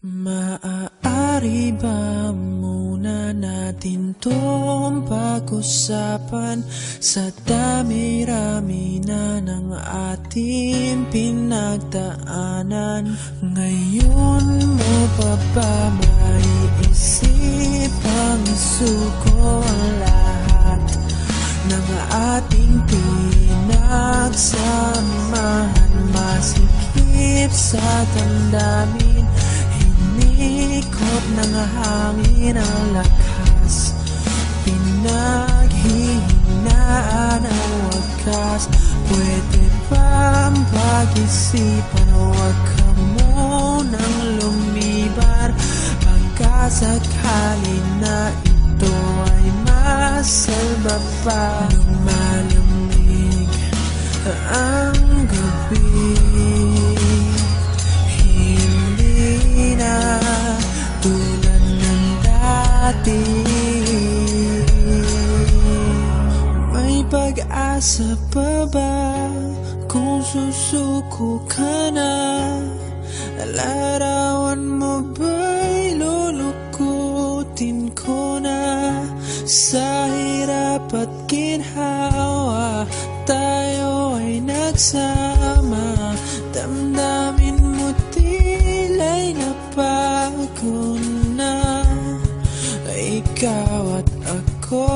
Maaari ba muna natin tong pag-usapan sa dami-rami na ng ating pinagdaanan? Ngayon mo pa ba maiisip ang isuko ang lahat ng ating pinagsamahan? Masikip sa damdamin, ikot ng hangin ang lakas, pinaghihinaan ang wakas. Pwede bang pag-isipan, huwag ka munang lumibar, pagkasakali na ito ay masalba pa. Lumalamig ang gabi, tulad ng dati. May pag-asa pa ba kung susuko ka na? Larawan mo ba'y lulukutin ko na? Sa hirap at ginhawa tayo ay nagsama, damdamin mo tila'y napagod na. Ikaw at ako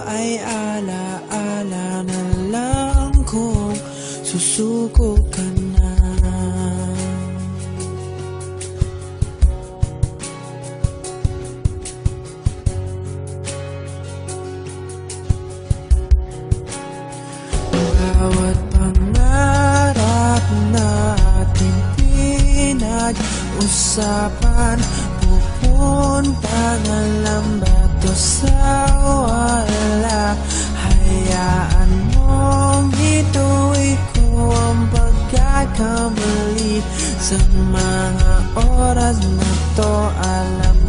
ay alaala na lang kung susuko ka na. Bawat pangarap natin pinag-usapan, pupunta na lang ba to sa wala? Hayaan mong ituwi ko ang pagkakamali sa mga oras na to. Alam